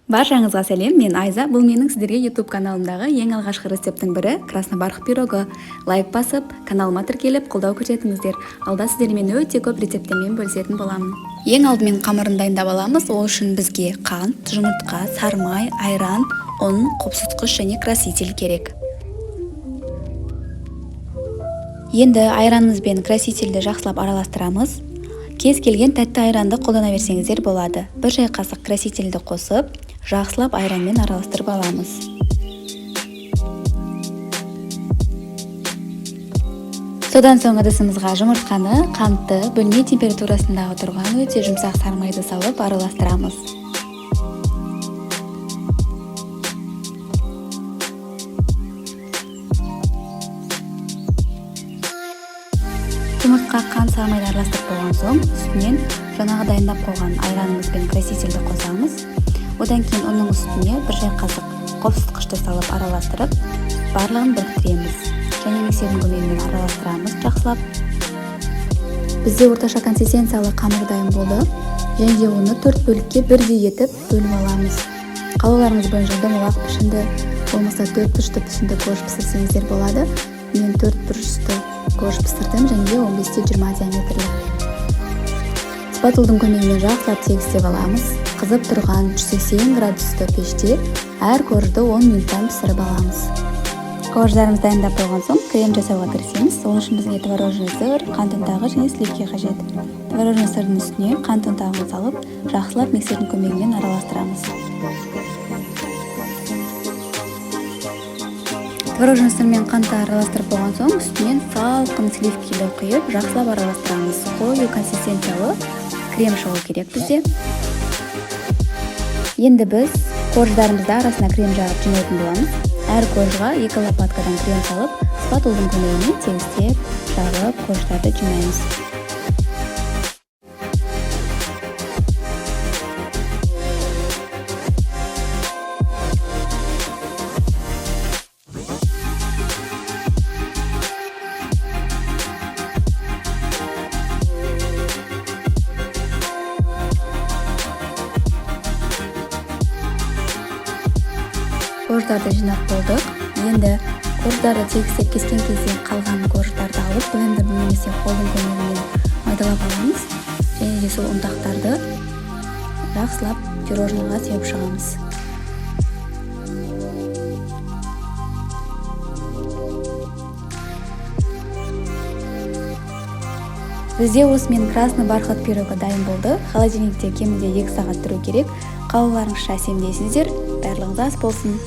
Баршаңызға сәлем, мен Айза. Бұл менің сіздерге YouTube каналымдағы ең алғашқы рецептің бірі красный бархат пирогы. Лайк басып, каналыма тіркеліп, қолдау көрсетіңіздер. Алда сіздермен өте көп рецепттермен бөлісетін боламын. Ең алдымен қамырын дайындап аламыз. Ол үшін бізге қант, жұмыртқа, сары май, айран, ұн, қопсытқыш және краситель керек. Енді айранымыз бен красительді жақсылап араластырамыз. Кез келген тәтті айранды қолдана берсеңіздер болады. Бір шай қасық красительді қосып, жақсылап айранмен араластырып аламыз. Содан соң ыдысымызға жұмыртқаны, қантты, бөлме температурасындағы тұрған өте жұмсақ сары майды салып араластырамыз. Жұмыртқа қант сары майды араластырып болған соң, үстінен жаңағы дайындап қойған айранымыз бен красительді қосамыз. Одан кейін оның үстіне бір шай қасық қопсытқышты салып араластырып, барлығын біріктіреміз. Және миксердің көмегімен араластырамыз жақсылап. Бізде орташа консистенциялы қамыр дайын болды. Және оны 4 бөлікке бірдей етіп бөліп аламыз. Қалауларыңыз бойынша домалақ пішінді, болмаса 4 бұрышты пішінді көш пісірсеңіздер болады. Мен 4 бұрышты көш пісірдім және 15-20 диаметрлі. Спатулдың көмегімен жақсылап тегістеп аламыз. Қызып тұрған 180 градусты пеште әр көжді 10 минуттан пісіріп аламыз. Көждарымыз дайындап болған соң крем жасауға кірісеміз. Ол үшін бізге творожный сыр, қант ұнтағы және сливки қажет. Творожный сырдың үстіне қант ұнтағын салып, жақсылап миксердің көмегімен араластырамыз. Творожный сыр мен қантты араластырып болған соң, үстінен салқын сливкилі құйып, жақсылап араластырамыз. Қою консистенциялы крем шығу керек бізде. Енді біз қорждарымызды арасына крем жағып жинайтын боламыз. Әр қоржға 2 лопаткадан крем салып, спатулдың көмегімен тегістеп, жағып, қорждарды жинаймыз. Қорждарды жинап болдық. Енді қорждарды тегістеп кескен кезде қалған қорждарды алып, блендердің немесе қолдың көмегімен майдалап аламыз. Және де сол ұнтақтарды жақсылап пирожныйға сеуіп шығамыз. Бізде осымен красный бархат пирогы дайын болды. Холодильникте кемінде 2 сағат тұру керек. Қалауларыңызша сенбейсіздер. Барлығыңыз ас болсын.